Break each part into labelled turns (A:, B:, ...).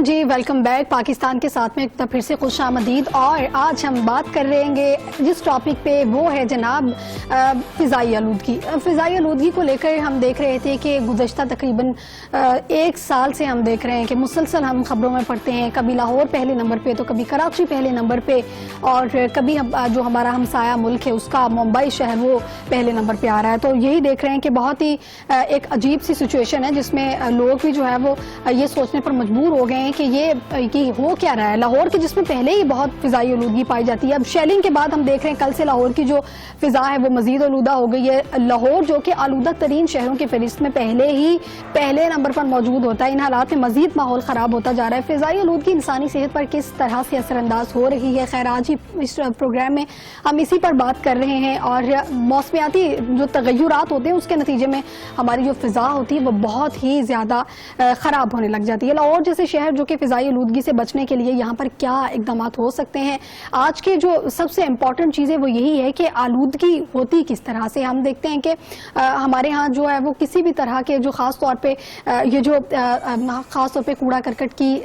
A: جی welcome back. Pakistan کے ساتھ میں ایک پھر سے خوش آمدید. اور آج ہم بات کر رہے ہیں جس ٹاپک پہ وہ ہے جناب فضائی آلودگی. فضائی آلودگی کو لے کر ہم دیکھ رہے تھے کہ گزشتہ تقریباً ایک سال سے ہم دیکھ رہے ہیں کہ مسلسل ہم خبروں میں پڑھتے ہیں, کبھی لاہور پہلے نمبر پہ تو کبھی کراچی پہلے نمبر پہ, اور کبھی جو ہمارا ہمسایہ ملک ہے اس کا ممبئی شہر وہ پہلے نمبر پہ آ رہا ہے. تو یہی دیکھ رہے ہیں کہ بہت ہی ایک عجیب سی سچویشن ہے جس میں لوگ بھی جو ہے وہ یہ سوچنے پر مجبور ہو گئے ہیں کہ یہ ہو کیا رہا ہے. لاہور کی جس میں پہلے ہی بہت فضائی آلودگی پائی جاتی ہے, اب شیلنگ کے بعد ہم دیکھ رہے ہیں کل سے لاہور کی جو فضا ہے وہ مزید آلودہ ہو گئی ہے. لاہور جو کہ آلودہ ترین شہروں کی فہرست میں پہلے ہی پہلے نمبر پر موجود ہوتا ہے. ان حالات میں مزید ماحول خراب ہوتا جا رہا ہے. فضائی آلودگی انسانی صحت پر کس طرح سے اثر انداز ہو رہی ہے, خیر آج ہی اس پروگرام میں ہم اسی پر بات کر رہے ہیں. اور موسمیاتی جو تغیرات ہوتے ہیں اس کے نتیجے میں ہماری جو فضا ہوتی ہے وہ بہت ہی زیادہ خراب ہونے لگ جاتی ہے. لاہور جیسے شہر جو کہ فضائی آلودگی سے بچنے کے لیے یہاں پر کیا اقدامات ہو سکتے ہیں, آج کے جو سب سے امپورٹنٹ چیزیں وہ یہی ہے کہ آلودگی ہوتی کس طرح سے. ہم دیکھتے ہیں کہ ہمارے ہاں جو ہے وہ کسی بھی طرح کے جو خاص طور پہ یہ جو خاص طور پہ کوڑا کرکٹ کی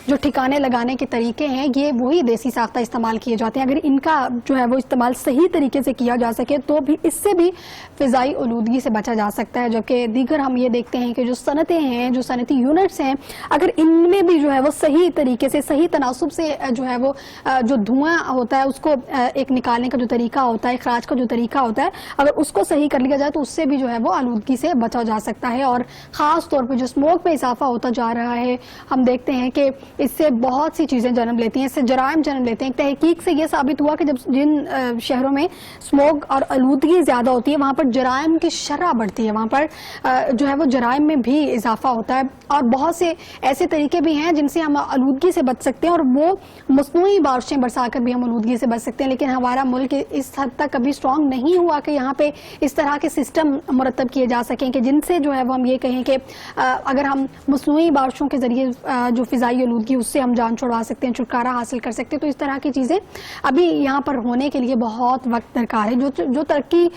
A: جو ٹھکانے لگانے کے طریقے ہیں یہ وہی دیسی ساختہ استعمال کیے جاتے ہیں. اگر ان کا جو ہے وہ استعمال صحیح طریقے سے کیا جا سکے تو بھی اس سے بھی فضائی آلودگی سے بچا جا سکتا ہے. جبکہ دیگر ہم یہ دیکھتے ہیں کہ جو صنعتیں ہیں, جو صنعتی یونٹس ہیں, اگر ان میں بھی جو ہے وہ صحیح طریقے سے صحیح تناسب سے جو ہے وہ جو دھواں ہوتا ہے اس کو ایک نکالنے کا جو طریقہ ہوتا ہے, اخراج کا جو طریقہ ہوتا ہے, اگر اس کو صحیح کر لیا جائے تو اس سے بھی جو ہے وہ آلودگی سے بچا جا سکتا ہے. اور خاص طور پہ جو اسموک میں اضافہ ہوتا جا رہا ہے ہم دیکھتے ہیں کہ اس سے بہت سی چیزیں جنم لیتی ہیں, اس سے جرائم جنم لیتے ہیں. تحقیق سے یہ ثابت ہوا کہ جب جن شہروں میں اسموک اور آلودگی زیادہ ہوتی ہے وہاں پر جرائم کی شرح بڑھتی ہے, وہاں پر جو ہے وہ جرائم میں بھی اضافہ ہوتا ہے. اور بہت سے ایسے طریقے بھی ہیں جن سے ہم آلودگی سے بچ سکتے ہیں, اور وہ مصنوعی بارشیں برسا کر بھی ہم آلودگی سے بچ سکتے ہیں. لیکن ہمارا ملک اس حد تک کبھی اسٹرانگ نہیں ہوا کہ یہاں پہ اس طرح کے سسٹم مرتب کیے جا سکیں کہ جن سے جو ہے وہ ہم یہ کہیں کہ اگر ہم مصنوعی بارشوں کے ذریعے جو فضائی آلودگی اس سے ہم جان چھڑوا سکتے ہیں, چھٹکارا حاصل کر سکتے ہیں. تو اس طرح کی چیزیں ابھی یہاں پر ہونے کے لیے بہت وقت درکار ہے. جو ترقی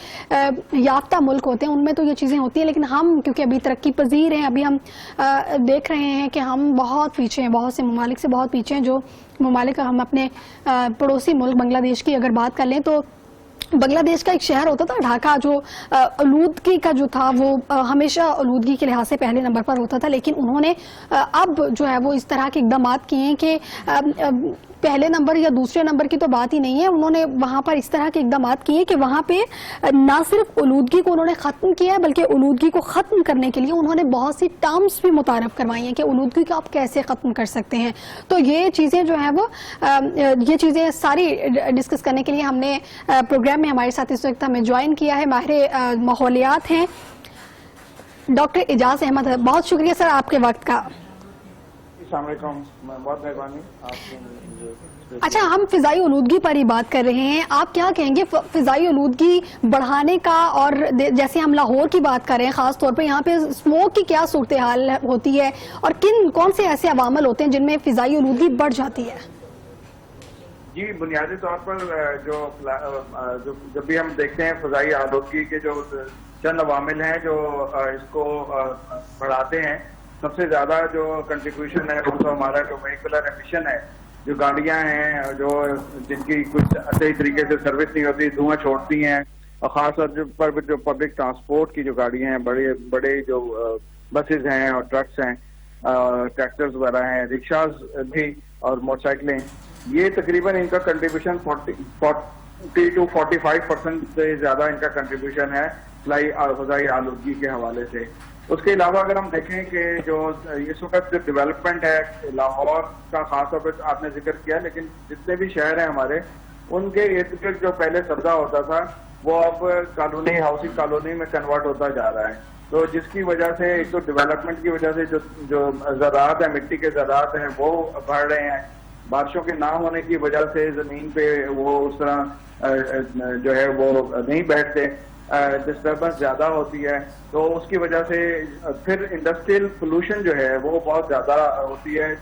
A: یافتہ ملک ہوتے ہیں ان میں تو یہ چیزیں ہوتی ہیں, لیکن ہم کیونکہ ابھی ترقی پذیر ہیں, ابھی ہم دیکھ رہے ہیں کہ ہم بہت پیچھے ہیں, بہت سے ممالک سے بہت پیچھے ہیں. جو ممالک ہم اپنے پڑوسی ملک بنگلہ دیش کی اگر بات کر لیں تو بنگلہ دیش کا ایک شہر ہوتا تھا ڈھاکہ, جو آلودگی کا جو تھا وہ ہمیشہ آلودگی کے لحاظ سے پہلے نمبر پر ہوتا تھا. لیکن انہوں نے اب جو ہے وہ اس طرح کے اقدامات کیے ہیں کہ پہلے نمبر یا دوسرے نمبر کی تو بات ہی نہیں ہے, انہوں نے وہاں پر اس طرح کے اقدامات کیے کہ وہاں پہ نہ صرف آلودگی کو انہوں نے ختم کیا ہے بلکہ آلودگی کو ختم کرنے کے لیے انہوں نے بہت سی ٹرمز بھی متعارف کروائی ہیں کہ آلودگی کو آپ کیسے ختم کر سکتے ہیں. تو یہ چیزیں جو ہیں وہ یہ چیزیں ساری ڈسکس کرنے کے لیے ہم نے پروگرام میں ہمارے ساتھ اس وقت ہمیں جوائن کیا ہے ماہر ماحولیات ہیں ڈاکٹر اعجاز احمد. بہت شکریہ سر آپ کے وقت کا.
B: السلام علیکم, بہت مہربانی آپ.
A: اچھا, ہم فضائی آلودگی پر ہی بات کر رہے ہیں, آپ کیا کہیں گے فضائی آلودگی بڑھانے کا, اور جیسے ہم لاہور کی بات کر رہے ہیں خاص طور پہ یہاں پہ اسموک کی کیا صورتحال ہوتی ہے, اور کون سے ایسے عوامل ہوتے ہیں جن میں فضائی آلودگی بڑھ جاتی ہے؟
B: جی, بنیادی طور پر جب بھی ہم دیکھتے ہیں فضائی آلودگی کے جو چند عوامل ہیں جو اس کو بڑھاتے ہیں, سب سے زیادہ جو کنٹریبیوشن ہے وہ تو ہمارا جو وہیکولر ایمیشن ہے, جو گاڑیاں ہیں جو جن کی کچھ صحیح طریقے سے سروس نہیں ہوتی, دھواں چھوڑتی ہیں. اور خاص طور پر جو پبلک ٹرانسپورٹ کی جو گاڑیاں ہیں, بڑے جو بسز ہیں اور ٹرکس ہیں, ٹریکٹرز وغیرہ ہیں, رکشاز بھی اور موٹر سائیکلیں, یہ تقریباً ان کا کنٹریبیوشن 40 to 45% سے زیادہ ان کا کنٹریبیوشن ہے فضائی آلودگی کے حوالے سے. اس کے علاوہ اگر ہم دیکھیں کہ جو اس وقت جو ڈیولپمنٹ ہے لاہور کا خاص طور پہ آپ نے ذکر کیا, لیکن جتنے بھی شہر ہیں ہمارے ان کے ارد گرد جو پہلے سبزہ ہوتا تھا وہ اب کالونی, ہاؤسنگ کالونی میں کنورٹ ہوتا جا رہا ہے. تو جس کی وجہ سے ایک تو ڈیولپمنٹ کی وجہ سے جو زراعت ہے, مٹی کے زراعت ہیں وہ بڑھ رہے ہیں. بارشوں کے نہ ہونے کی وجہ سے زمین پہ وہ اس طرح جو ہے وہ نہیں بیٹھتے, ڈسٹربنس زیادہ ہوتی ہے. تو اس کی وجہ سے پھر انڈسٹریل پولوشن جو ہے وہ بہت زیادہ ہوتی ہے.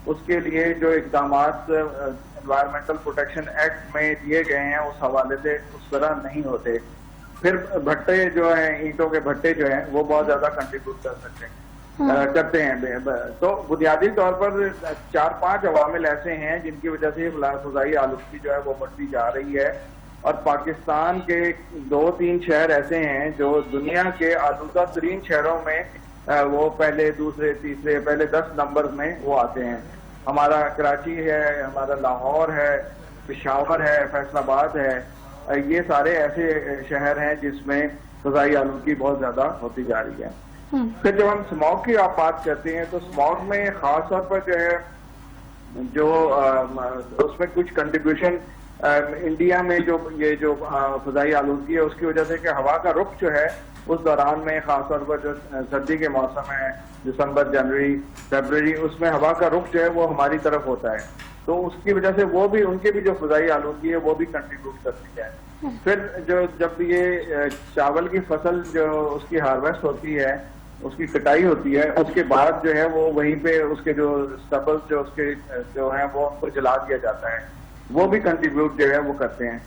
B: اس کے لیے جو اقدامات انوائرمنٹل پروٹیکشن ایکٹ میں دیے گئے ہیں اس حوالے سے اس طرح نہیں ہوتے. پھر بھٹے جو ہیں, اینٹوں کے بھٹے جو ہیں وہ بہت زیادہ کنٹریبیوٹ کر سکتے ہیں. کرتے ہیں. تو بنیادی طور پر 4-5 عوامل ایسے ہیں جن کی وجہ سے فضائی آلودگی جو ہے وہ بڑھتی جا رہی ہے, اور پاکستان کے 2-3 شہر ایسے ہیں جو دنیا کے آلودہ ترین شہروں میں وہ پہلے, دوسرے, تیسرے, پہلے 10 نمبر میں وہ آتے ہیں. ہمارا کراچی ہے, ہمارا لاہور ہے, پشاور ہے, فیصل آباد ہے. یہ سارے ایسے شہر ہیں جس میں فضائی آلودگی بہت زیادہ ہوتی جا رہی ہے. پھر جب ہم اسموگ کی آپ بات کرتے ہیں تو اسموگ میں خاص طور پر جو ہے جو اس میں کچھ کنٹریبیوشن انڈیا میں جو یہ جو فضائی آلودگی ہے اس کی وجہ سے کہ ہوا کا رخ جو ہے اس دوران میں خاص طور پر جو سردی کے موسم ہے, دسمبر, جنوری, فیبروری, اس میں ہوا کا رخ جو ہے وہ ہماری طرف ہوتا ہے, تو اس کی وجہ سے وہ بھی, ان کے بھی جو فضائی آلودگی ہے وہ بھی کنٹریبیوٹ کرتی ہے. پھر جب یہ چاول کی فصل جو اس کی ہارویسٹ ہوتی ہے, اس کی کٹائی ہوتی ہے, اس کے بعد جو ہے وہ وہیں پہ اس کے جو سٹبلز جو اس کے جو ہیں وہ ان کو جلا دیا جاتا ہے, وہ بھی کنٹریبیوٹ جو ہے وہ کرتے ہیں.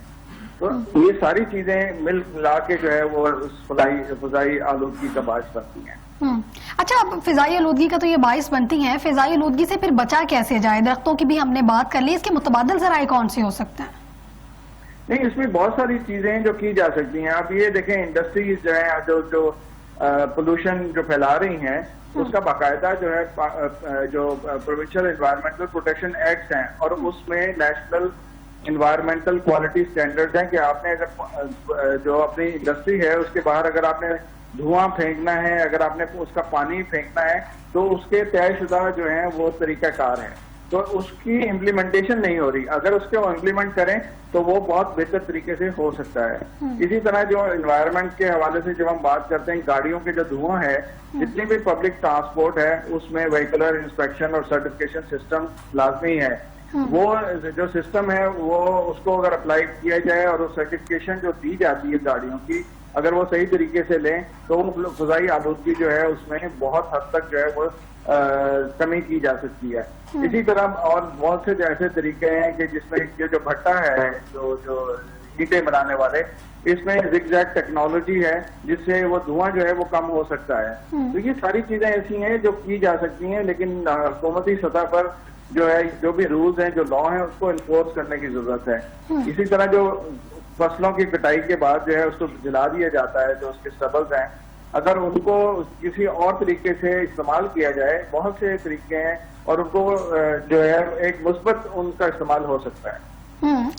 B: تو یہ ساری چیزیں مل ملا کے جو ہے وہ فضائی آلودگی کا باعث بنتی ہیں.
A: اچھا, اب فضائی آلودگی کا تو یہ باعث بنتی ہیں, فضائی آلودگی سے پھر بچا کیسے جائے؟ درختوں کی بھی ہم نے بات کر لی, اس کے متبادل ذرائع کون سے ہو سکتے ہیں؟
B: نہیں, اس میں بہت ساری چیزیں ہیں جو کی جا سکتی ہیں. آپ یہ دیکھیں انڈسٹریز جو ہیں جو پولوشن جو پھیلا رہی ہیں اس کا باقاعدہ جو ہے جو پروونشل انوائرمنٹل پروٹیکشن ایکٹس ہیں اور اس میں نیشنل انوائرمنٹل کوالٹی سٹینڈرڈز ہیں کہ آپ نے اگر جو اپنی انڈسٹری ہے اس کے باہر اگر آپ نے دھواں پھینکنا ہے, اگر آپ نے اس کا پانی پھینکنا ہے تو اس کے طے شدہ جو ہیں وہ طریقہ کار ہیں, تو اس کی امپلیمنٹیشن نہیں ہو رہی. اگر اس کو امپلیمنٹ کریں تو وہ بہت بہتر طریقے سے ہو سکتا ہے. اسی طرح جو انوائرمنٹ کے حوالے سے جب ہم بات کرتے ہیں گاڑیوں کے جو دھواں ہے, جتنی بھی پبلک ٹرانسپورٹ ہے اس میں وہیکولر انسپیکشن اور سرٹیفکیشن سسٹم لازمی ہے. وہ جو سسٹم ہے وہ اس کو اگر اپلائی کیا جائے اور وہ سرٹیفکیشن جو دی جاتی ہے گاڑیوں کی اگر وہ صحیح طریقے سے لیں تو فضائی آلودگی جو ہے اس میں بہت حد تک جو ہے وہ کمی کی جا سکتی ہے. اسی طرح اور بہت سے ایسے طریقے ہیں کہ جس میں جو بھٹا ہے جو اینٹیں بنانے والے, اس میں زگ زیگ ٹیکنالوجی ہے جس سے وہ دھواں جو ہے وہ کم ہو سکتا ہے. تو یہ ساری چیزیں ایسی ہیں جو کی جا سکتی ہیں, لیکن حکومتی سطح پر جو ہے جو بھی رولز ہیں, جو لا ہیں, اس کو انفورس کرنے کی ضرورت ہے. اسی طرح جو فصلوں کی کٹائی کے بعد جو ہے اس کو جلا دیا جاتا ہے, جو اس کے سٹبلز ہیں, اگر ان کو کسی اور طریقے سے استعمال کیا جائے, بہت سے طریقے ہیں اور ان کو جو ہے ایک مثبت ان کا استعمال ہو سکتا ہے.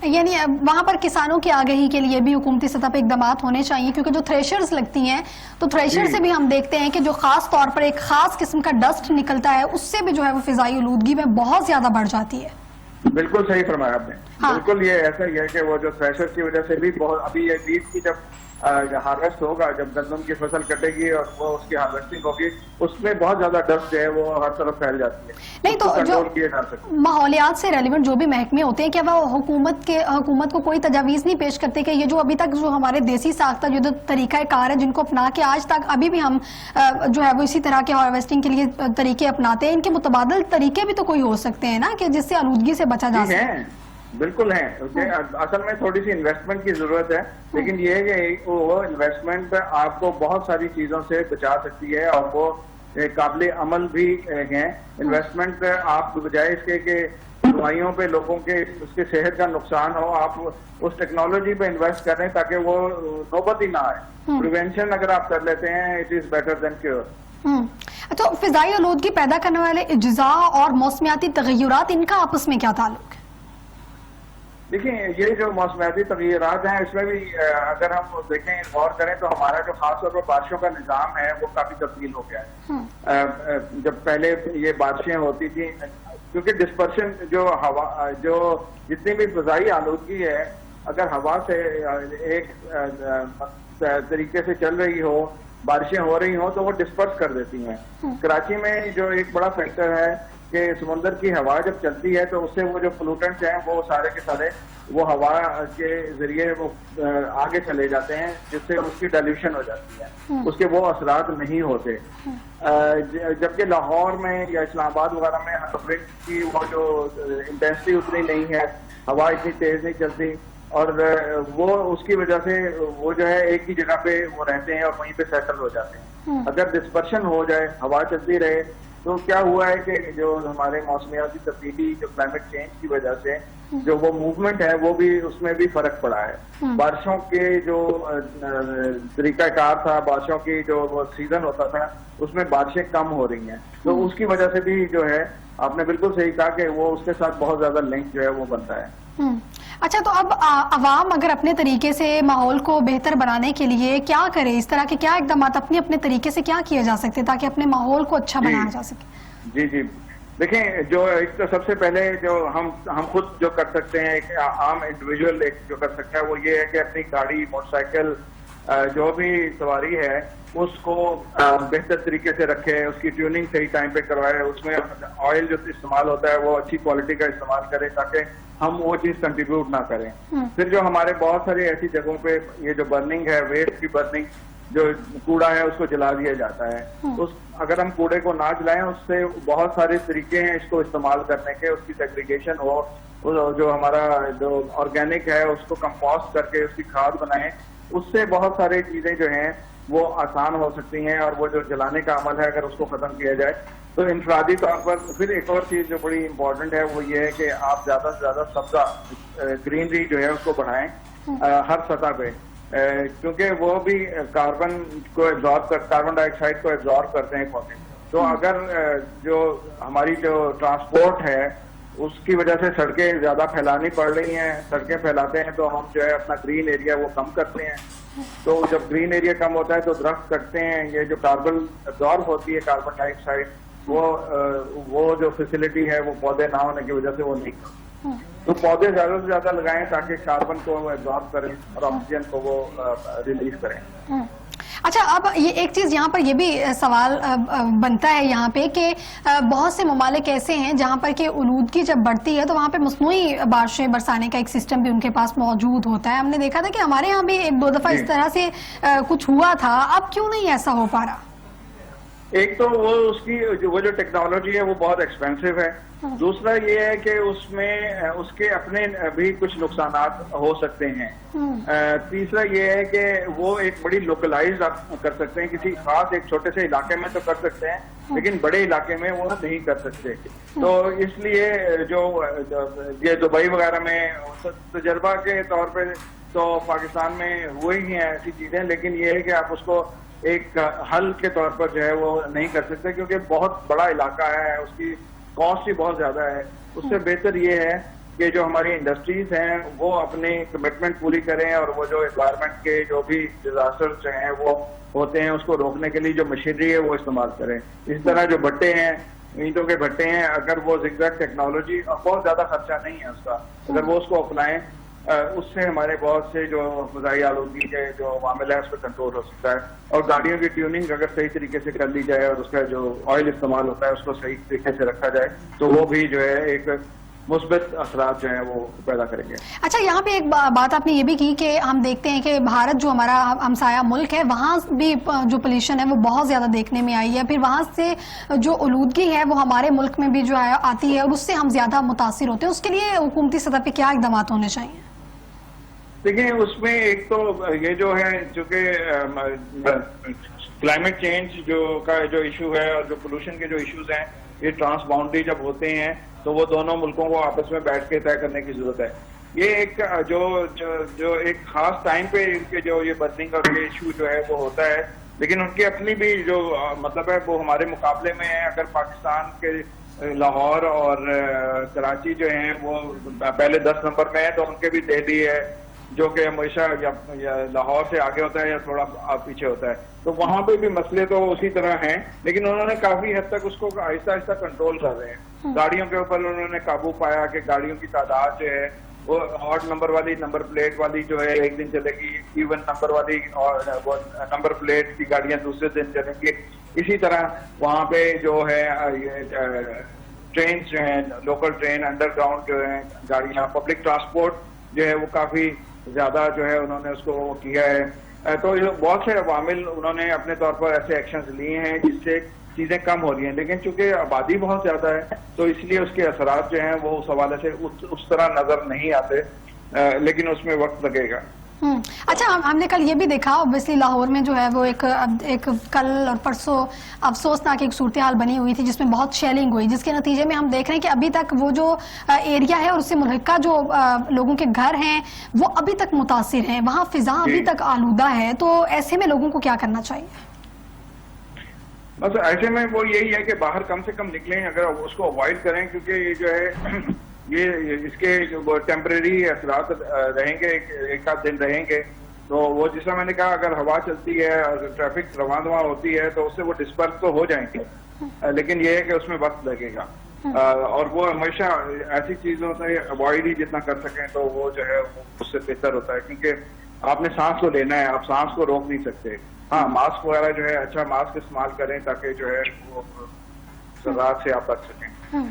A: یعنی وہاں پر کسانوں کی آگہی کے لیے بھی حکومتی سطح پہ اقدامات ہونے چاہیے, کیونکہ جو تھریشرز لگتی ہیں تو تھریشر سے بھی ہم دیکھتے ہیں کہ جو خاص طور پر ایک خاص قسم کا ڈسٹ نکلتا ہے, اس سے بھی جو ہے وہ فضائی آلودگی میں بہت زیادہ بڑھ جاتی ہے.
B: بالکل صحیح فرمایا آپ نے. بالکل یہ ایسا ہی ہے کہ وہ جو تھریشر کی وجہ سے بھی بہت, ابھی یہ بیج کی جب ہارویسٹ ہوگا, جب گندم کی فصل کٹے گی اور وہ اس کی ہارویسٹنگ ہوگی, اس میں بہت زیادہ ڈسٹ جو ہے وہ ہر طرف پھیل جاتی ہے.
A: نہیں تو جو ماحولیات سے ریلیونٹ جو بھی محکمے ہوتے ہیں, کیا وہ حکومت کو کوئی تجاویز نہیں پیش کرتے کہ یہ جو ابھی تک جو ہمارے دیسی ساختہ جو طریقہ کار ہے جن کو اپنا کے آج تک ابھی بھی ہم جو ہے وہ اسی طرح کے ہارویسٹنگ کے لیے طریقے اپناتے ہیں, ان کے متبادل طریقے بھی تو کوئی ہو سکتے ہیں نا کہ جس سے آلودگی سے بچا جا سکے؟
B: بالکل ہیں. اصل میں تھوڑی سی انویسٹمنٹ کی ضرورت ہے, لیکن یہ ہے کہ وہ انویسٹمنٹ آپ کو بہت ساری چیزوں سے بچا سکتی ہے اور وہ قابل عمل بھی ہیں. انویسٹمنٹ آپ بجائے اس کے کہ دوائیوں پہ لوگوں کے اس کے صحت کا نقصان ہو, آپ اس ٹیکنالوجی پہ انویسٹ کر رہے ہیں تاکہ وہ نوبت ہی نہ آئے. پریونشن اگر آپ کر لیتے ہیں, it is better than cure.
A: تو فضائی آلودگی پیدا کرنے والے اجزاء اور موسمیاتی تغیرات, ان کا آپس میں کیا تعلق ہے؟
B: دیکھیں, یہ جو موسمیاتی تغیرات ہیں اس میں بھی اگر ہم دیکھیں غور کریں تو ہمارا جو خاص طور پر بارشوں کا نظام ہے وہ کافی تبدیل ہو گیا ہے. جب پہلے یہ بارشیں ہوتی تھیں, کیونکہ ڈسپرشن جو ہوا جو جتنی بھی فضائی آلودگی ہے, اگر ہوا سے ایک طریقے سے چل رہی ہو, بارشیں ہو رہی ہوں تو وہ ڈسپرس کر دیتی ہیں. کراچی میں جو ایک بڑا فیکٹر ہے کہ سمندر کی ہوا جب چلتی ہے تو اس سے وہ جو پولوٹنٹس ہیں وہ سارے کے سارے وہ ہوا کے ذریعے وہ آگے چلے جاتے ہیں, جس سے اس کی ڈائلیوشن ہو جاتی ہے, اس کے وہ اثرات نہیں ہوتے. جبکہ لاہور میں یا اسلام آباد وغیرہ میں ونڈ کی وہ جو انٹینسٹی اتنی نہیں ہے, ہوا اتنی تیز نہیں چلتی, اور وہ اس کی وجہ سے وہ جو ہے ایک ہی جگہ پہ وہ رہتے ہیں اور وہیں پہ سیٹل ہو جاتے ہیں. اگر ڈسپرشن ہو جائے, ہوا چلتی رہے, تو کیا ہوا ہے کہ جو ہمارے موسمیاتی تبدیلی, جو کلائمیٹ چینج کی وجہ سے جو وہ موومنٹ ہے وہ بھی, اس میں بھی فرق پڑا ہے. بارشوں کے جو طریقہ کار تھا, بارشوں کی جو وہ سیزن ہوتا تھا, اس میں بارشیں کم ہو رہی ہیں, تو اس کی وجہ سے بھی جو ہے, آپ نے بالکل صحیح کہا کہ وہ اس کے ساتھ بہت زیادہ لنک جو ہے وہ بنتا ہے.
A: اچھا, تو اب عوام اگر اپنے طریقے سے ماحول کو بہتر بنانے کے لیے کیا کرے, اس طرح کے کیا اقدامات اپنے طریقے سے کیا کیا جا سکتے تاکہ اپنے ماحول کو اچھا بنایا جا سکے؟
B: جی دیکھیں, جو ایک تو سب سے پہلے جو ہم خود جو کر سکتے ہیں, ایک عام انڈیویجول ایک جو کر سکتا ہے وہ یہ ہے کہ اپنی گاڑی, موٹر سائیکل, جو بھی سواری ہے اس کو بہتر طریقے سے رکھے, اس کی ٹیوننگ صحیح ٹائم پہ کروائے, اس میں آئل جو استعمال ہوتا ہے وہ اچھی کوالٹی کا استعمال کرے تاکہ ہم وہ چیز کنٹریبیوٹ نہ کریں. پھر جو ہمارے بہت ساری ایسی جگہوں پہ یہ جو برننگ ہے, ویسٹ کی برننگ, جو کوڑا ہے اس کو جلا دیا جاتا ہے, اگر ہم کوڑے کو نہ جلائیں, اس سے بہت سارے طریقے ہیں اس کو استعمال کرنے کے, اس کی سیگریگیشن ہو, جو ہمارا جو آرگینک ہے اس کو کمپوسٹ کر کے اس کی کھاد بنائیں, اس سے بہت ساری چیزیں جو ہیں وہ آسان ہو سکتی ہیں. اور وہ جو جلانے کا عمل ہے اگر اس کو ختم کیا جائے تو انفرادی طور پر. پھر ایک اور چیز جو بڑی امپورٹنٹ ہے وہ یہ ہے کہ آپ زیادہ سے زیادہ سبزہ, گرینری جو ہے اس کو بڑھائیں ہر سطح پہ, کیونکہ وہ بھی کاربن کو ایبزارب کاربن ڈائی آکسائڈ کو ایبزارب کرتے ہیں پودے. تو اگر جو ہماری جو ٹرانسپورٹ ہے اس کی وجہ سے سڑکیں زیادہ پھیلانی پڑ رہی ہیں, سڑکیں پھیلاتے ہیں تو ہم جو ہے اپنا گرین ایریا وہ کم کرتے ہیں. تو جب گرین ایریا کم ہوتا ہے تو درخت کٹتے ہیں, یہ جو کاربن ایبزارب ہوتی ہے کاربن ڈائی آکسائڈ, وہ جو فیسلٹی ہے وہ پودے نہ ہونے کی وجہ سے وہ نہیں کرتے. تو پودے زیادہ سے زیادہ لگائیں تاکہ کاربن کو وہ ایبزارب کریں اور آکسیجن کو وہ ریلیز کریں.
A: اچھا, اب یہ ایک چیز یہاں پر یہ بھی سوال بنتا ہے یہاں پہ کہ بہت سے ممالک ایسے ہیں جہاں پر کہ آلودگی جب بڑھتی ہے تو وہاں پہ مصنوعی بارشیں برسانے کا ایک سسٹم بھی ان کے پاس موجود ہوتا ہے. ہم نے دیکھا تھا کہ ہمارے یہاں بھی ایک دو دفعہ اس طرح سے کچھ ہوا تھا, اب کیوں نہیں ایسا ہو پا رہا؟
B: ایک تو وہ اس کی وہ جو ٹیکنالوجی ہے وہ بہت ایکسپینسو ہے. دوسرا یہ ہے کہ اس میں اس کے اپنے بھی کچھ نقصانات ہو سکتے ہیں. تیسرا یہ ہے کہ وہ ایک بڑی لوکلائز آپ کر سکتے ہیں, کسی خاص ایک چھوٹے سے علاقے میں تو کر سکتے ہیں لیکن بڑے علاقے میں وہ نہیں کر سکتے. تو اس لیے جو یہ دبئی وغیرہ میں تجربہ کے طور پہ تو پاکستان میں ہوئی ہی ہیں ایسی چیزیں, لیکن یہ ہے کہ آپ اس کو ایک حل کے طور پر جو ہے وہ نہیں کر سکتے کیونکہ بہت بڑا علاقہ ہے, اس کی کاسٹ ہی بہت زیادہ ہے. اس سے بہتر یہ ہے کہ جو ہماری انڈسٹریز ہیں وہ اپنی کمٹمنٹ پوری کریں اور وہ جو انوائرمنٹ کے جو بھی ڈیزاسٹر جو ہیں وہ ہوتے ہیں اس کو روکنے کے لیے جو مشینری ہے وہ استعمال کریں. اس طرح جو بھٹے ہیں, اینٹوں کے بھٹے ہیں, اگر وہ زگزیگ ٹیکنالوجی, بہت زیادہ خرچہ نہیں ہے اس کا, اگر وہ اس کو اپنائیں, اس سے ہمارے بہت سے جو فضائی آلودگی کے جو معاملہ ہے اس پہ کنٹرول ہو سکتا ہے. اور گاڑیوں کی ٹیوننگ اگر صحیح طریقے سے کر لی جائے اور اس کا جو آئل استعمال ہوتا ہے اس کو صحیح طریقے سے رکھا جائے تو وہ بھی جو ہے ایک مثبت اثرات جو ہیں وہ پیدا کریں گے.
A: اچھا, یہاں پہ ایک بات آپ نے یہ بھی کی کہ ہم دیکھتے ہیں کہ بھارت جو ہمارا ہمسایہ ملک ہے وہاں بھی جو پولیوشن ہے وہ بہت زیادہ دیکھنے میں آئی ہے, پھر وہاں سے جو آلودگی ہے وہ ہمارے ملک میں بھی جو ہے آتی ہے اور اس سے ہم زیادہ متاثر ہوتے ہیں. اس کے لیے حکومتی سطح پہ کیا اقدامات ہونے چاہیے؟
B: دیکھیں, اس میں ایک تو یہ جو ہے چونکہ کلائمیٹ چینج کا جو ایشو ہے اور جو پولوشن کے جو ایشوز ہیں یہ ٹرانس باؤنڈری جب ہوتے ہیں تو وہ دونوں ملکوں کو آپس میں بیٹھ کے طے کرنے کی ضرورت ہے. یہ ایک جو ایک خاص ٹائم پہ ان کے جو یہ برننگ کا یہ ایشو جو ہے وہ ہوتا ہے, لیکن ان کی اپنی بھی جو مطلب ہے وہ ہمارے مقابلے میں ہے. اگر پاکستان کے لاہور اور کراچی جو ہیں وہ پہلے 10 نمبر میں ہے تو ان کے بھی دہلی ہے جو کہ ہمیشہ یا لاہور سے آگے ہوتا ہے یا تھوڑا پیچھے ہوتا ہے. تو وہاں پہ بھی مسئلے تو اسی طرح ہیں, لیکن انہوں نے کافی حد تک اس کو آہستہ آہستہ کنٹرول کر رہے ہیں. گاڑیوں کے اوپر انہوں نے قابو پایا کہ گاڑیوں کی تعداد جو ہے وہ آڈ نمبر والی, نمبر پلیٹ والی جو ہے ایک دن چلے گی, ایون نمبر والی اور نمبر پلیٹ کی گاڑیاں دوسرے دن چلیں گی. اسی طرح وہاں پہ جو ہے ٹرینز جو ہیں, لوکل ٹرین, انڈر گراؤنڈ جو ہیں گاڑیاں, پبلک ٹرانسپورٹ جو ہے وہ کافی زیادہ جو ہے انہوں نے اس کو کیا ہے. تو بہت سے عوامل انہوں نے اپنے طور پر ایسے ایکشنز لیے ہیں جس سے چیزیں کم ہو رہی ہیں, لیکن چونکہ آبادی بہت زیادہ ہے تو اس لیے اس کے اثرات جو ہیں وہ اس حوالے سے اس طرح نظر نہیں آتے, لیکن اس میں وقت لگے گا.
A: اچھا ہم نے کل یہ بھی دیکھا اوبیسلی لاہور میں جو ہے وہ ایک کل اور پرسوں افسوسناک ایک صورتحال بنی ہوئی تھی جس میں بہت شیلنگ ہوئی، جس کے نتیجے میں ہم دیکھ رہے ہیں کہ ابھی تک وہ جو ایریا ہے اور اس سے ملحقہ جو لوگوں کے گھر ہیں وہ ابھی تک متاثر ہیں، وہاں فضا ابھی تک آلودہ ہے، تو ایسے میں لوگوں کو کیا کرنا چاہیے؟
B: بس ایسے میں وہ یہی ہے کہ باہر کم سے کم نکلیں، اگر اس کو اوائڈ کریں، کیونکہ یہ جو ہے یہ اس کے ٹیمپریری اثرات رہیں گے، ایک آدھ دن رہیں گے، تو وہ جیسا میں نے کہا اگر ہوا چلتی ہے اور ٹریفک رواں دواں ہوتی ہے تو اس سے وہ ڈسپرس تو ہو جائیں گے، لیکن یہ ہے کہ اس میں وقت لگے گا، اور وہ ہمیشہ ایسی چیزوں سے اوائڈ ہی جتنا کر سکیں تو وہ جو ہے اس سے بہتر ہوتا ہے، کیونکہ آپ نے سانس کو لینا ہے، آپ سانس کو روک نہیں سکتے۔ ہاں ماسک وغیرہ جو ہے اچھا ماسک استعمال کریں تاکہ جو ہے وہ ذرات سے آپ بچ سکیں۔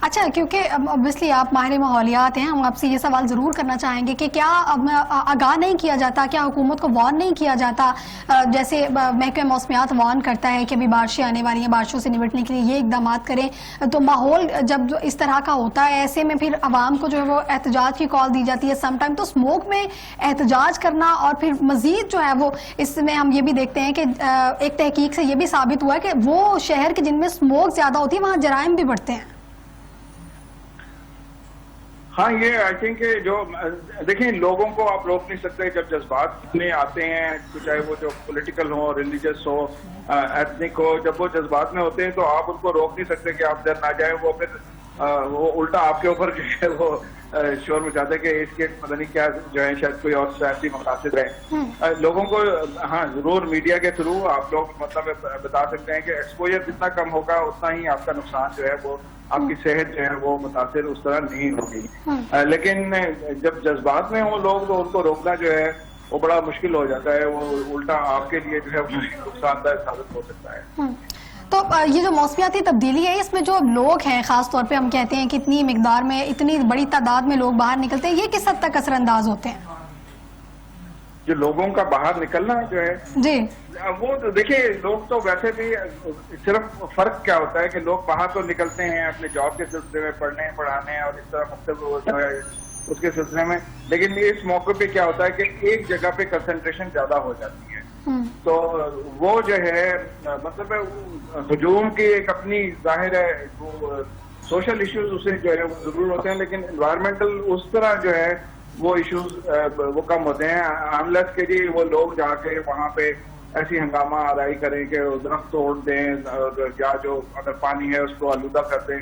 A: اچھا کیونکہ اوبیسلی آپ ماہر ماحولیات ہیں، ہم آپ سے یہ سوال ضرور کرنا چاہیں گے کہ کیا آگاہ نہیں کیا جاتا، کیا حکومت کو وارن نہیں کیا جاتا، جیسے محکمہ موسمیات وارن کرتا ہے کہ ابھی بارشیں آنے والی ہیں، بارشوں سے نمٹنے کے لیے یہ اقدامات کریں، تو ماحول جب اس طرح کا ہوتا ہے ایسے میں پھر عوام کو جو ہے وہ احتجاج کی کال دی جاتی ہے سم ٹائم، تو اسموک میں احتجاج کرنا اور پھر مزید جو ہے وہ اس میں ہم یہ بھی دیکھتے ہیں کہ ایک تحقیق سے یہ بھی ثابت ہوا ہے کہ وہ شہر کے جن میں اسموک زیادہ ہوتی ہے وہاں جرائم بھی بڑھتے ہیں۔
B: ہاں یہ آئی تھنک جو دیکھیں لوگوں کو آپ روک نہیں سکتے، جب جذبات میں آتے ہیں چاہے وہ جو پولیٹیکل ہو، ریلیجس ہو، ایتھنک ہو، جب وہ جذبات میں ہوتے ہیں تو آپ ان کو روک نہیں سکتے کہ آپ ڈر نہ جائیں، وہ پھر وہ الٹا آپ کے اوپر جو ہے وہ شور مچاتے ہیں کہ اس کے پتہ نہیں کیا جو ہے شاید کوئی اور سیاسی مقاصد رہے۔ لوگوں کو ہاں ضرور میڈیا کے تھرو آپ لوگ مطلب بتا سکتے ہیں کہ ایکسپوجر جتنا کم ہوگا اتنا ہی آپ کا نقصان جو ہے وہ آپ کی صحت جو ہے وہ متاثر اس طرح نہیں ہوگی، لیکن جب جذبات میں ہوں لوگ تو ان کو روکنا جو ہے وہ بڑا مشکل ہو جاتا ہے، وہ الٹا آپ کے لیے جو ہے نقصان دہ ثابت ہو سکتا ہے۔
A: تو یہ جو موسمیاتی تبدیلی ہے اس میں جو لوگ ہیں خاص طور پہ ہم کہتے ہیں کہ اتنی مقدار میں اتنی بڑی تعداد میں لوگ باہر نکلتے ہیں، یہ کس حد تک اثر انداز ہوتے ہیں؟
B: جو لوگوں کا باہر نکلنا جو ہے
A: جی
B: وہ تو دیکھیے لوگ تو ویسے بھی صرف فرق کیا ہوتا ہے کہ لوگ باہر تو نکلتے ہیں اپنے جاب کے سلسلے میں، پڑھنے پڑھانے اور اس طرح مختلف جو ہے اس کے سلسلے میں، لیکن اس موقع پہ کیا ہوتا ہے کہ ایک جگہ پہ کنسنٹریشن زیادہ ہو جاتی ہے، تو وہ جو ہے مطلب ہجوم کی ایک اپنی ظاہر ہے وہ سوشل ایشوز اسے جو ہے وہ ضرور ہوتے ہیں، لیکن انوائرمنٹل اس طرح جو ہے وہ ایشوز وہ کم ہوتے ہیں، انلیس کے لیے وہ لوگ جا کے وہاں پہ ایسی ہنگامہ آرائی کریں کہ درخت توڑ دیں یا جو اگر پانی ہے اس کو آلودہ کر دیں،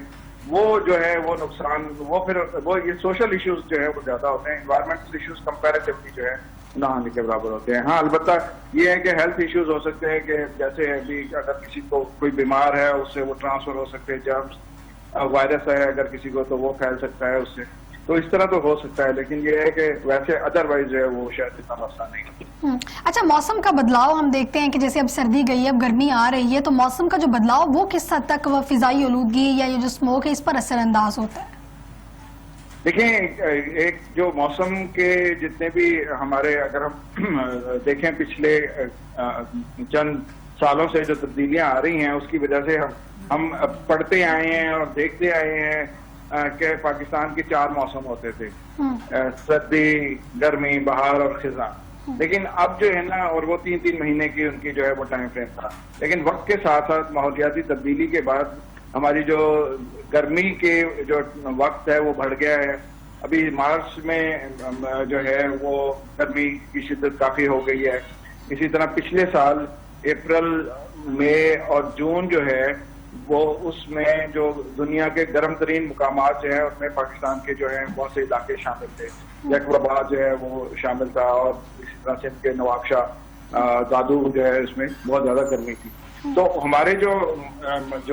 B: وہ جو ہے وہ نقصان وہ پھر وہ یہ سوشل ایشوز جو ہے وہ زیادہ ہوتے ہیں، انوائرمنٹل ایشوز کمپیریٹیولی جو ہے نہ آنے کے برابر ہوتے ہیں۔ ہاں البتہ یہ ہے کہ ہیلتھ ایشوز ہو سکتے ہیں کہ جیسے ابھی اگر کسی کو کوئی بیمار ہے اس سے وہ ٹرانسفر ہو سکتے ہیں، جرمز وائرس ہے اگر کسی کو تو وہ پھیل سکتا ہے اس سے، تو اس طرح تو ہو سکتا ہے، لیکن یہ ہے کہ ویسے ادروائز جو ہے وہ شاید اتنا مسئلہ نہیں ہے۔
A: اچھا موسم کا بدلاؤ ہم دیکھتے ہیں کہ جیسے اب سردی گئی ہے اب گرمی آ رہی ہے، تو موسم کا جو بدلاؤ وہ کس حد تک وہ فضائی آلودگی یا یہ جو اسموک ہے اس پر اثر انداز ہوتا ہے؟
B: دیکھیں ایک جو موسم کے جتنے بھی ہمارے اگر ہم دیکھیں پچھلے چند سالوں سے جو تبدیلیاں آ رہی ہیں اس کی وجہ سے ہم پڑھتے آئے ہیں اور دیکھتے آئے ہیں کہ پاکستان کے 4 موسم ہوتے تھے، سردی، گرمی، بہار اور خزاں، لیکن اب جو ہے نا اور وہ 3 مہینے کی ان کی جو ہے وہ ٹائم فریم تھا، لیکن وقت کے ساتھ ساتھ ماحولیاتی تبدیلی کے بعد ہماری جو گرمی کے جو وقت ہے وہ بڑھ گیا ہے، ابھی مارچ میں جو ہے وہ گرمی کی شدت کافی ہو گئی ہے، اسی طرح پچھلے سال اپریل، مئی اور جون جو ہے وہ اس میں جو دنیا کے گرم ترین مقامات جو ہیں اس میں پاکستان کے جو ہیں بہت سے علاقے شامل تھے، جیکوباد جو ہے وہ شامل تھا، اور اسی طرح سندھ کے نوابشاہ، دادو جو ہے اس میں بہت زیادہ گرمی تھی، تو ہمارے جو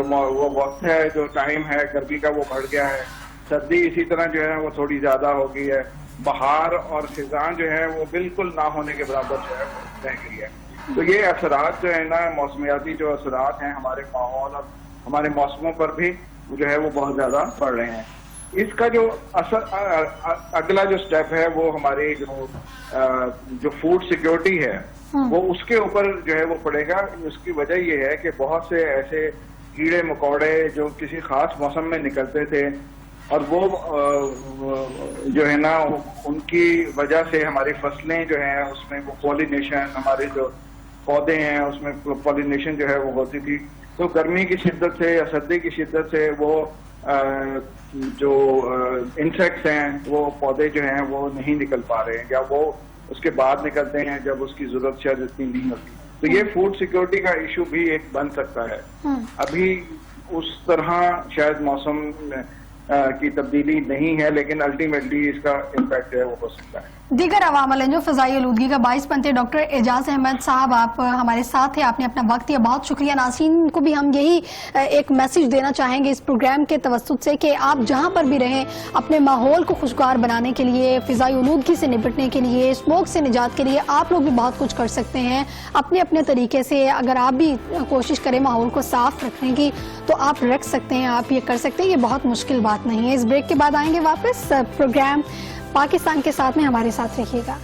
B: وہ وقت ہے جو ٹائم ہے گرمی کا وہ بڑھ گیا ہے، سردی اسی طرح جو ہے وہ تھوڑی زیادہ ہو گئی ہے، بہار اور خزاں جو ہے وہ بالکل نہ ہونے کے برابر جو ہے وہ رہ گئی ہے، تو یہ اثرات جو ہے نا موسمیاتی جو اثرات ہیں ہمارے ماحول اور ہمارے موسموں پر بھی جو ہے وہ بہت زیادہ بڑھ رہے ہیں۔ اس کا جو اگلا جو سٹیپ ہے وہ ہماری جو فوڈ سیکیورٹی ہے وہ اس کے اوپر جو ہے وہ پڑے گا۔ اس کی وجہ یہ ہے کہ بہت سے ایسے کیڑے مکوڑے جو کسی خاص موسم میں نکلتے تھے اور وہ جو ہے نا ان کی وجہ سے ہماری فصلیں جو ہیں اس میں وہ پولینیشن، ہمارے جو پودے ہیں اس میں پولینیشن جو ہے وہ ہوتی تھی. تو گرمی کی شدت سے یا سردی کی شدت سے وہ جو انسیکٹس ہیں وہ پودے جو ہیں وہ نہیں نکل پا رہے ہیں، یا وہ اس کے بعد نکلتے ہیں جب اس کی ضرورت شاید اتنی نہیں ہوتی. تو یہ فوڈ سیکورٹی کا ایشو بھی ایک بن سکتا ہے. ابھی اس طرح شاید موسم کی تبدیلی نہیں ہے، لیکن الٹیمیٹلی اس کا امپیکٹ ہے وہ ہو سکتا ہے.
A: دیگر عوامل ہیں جو فضائی آلودگی کا باعث بنتے ہیں. ڈاکٹر اعجاز احمد صاحب آپ ہمارے ساتھ ہیں، آپ نے اپنا وقت دیا، بہت شکریہ. ناظرین کو بھی ہم یہی ایک میسج دینا چاہیں گے اس پروگرام کے توسط سے کہ آپ جہاں پر بھی رہیں اپنے ماحول کو خوشگوار بنانے کے لیے، فضائی آلودگی سے نپٹنے کے لیے، اسموک سے نجات کے لیے آپ لوگ بھی بہت کچھ کر سکتے ہیں اپنے اپنے طریقے سے. اگر آپ بھی کوشش کریں ماحول کو صاف رکھنے کی تو آپ رکھ سکتے ہیں، آپ یہ کر سکتے ہیں. یہ بہت مشکل بات نہیں ہے. اس بریک کے بعد آئیں گے واپس. پروگرام پاکستان کے ساتھ میں ہمارے ساتھ رہیے گا.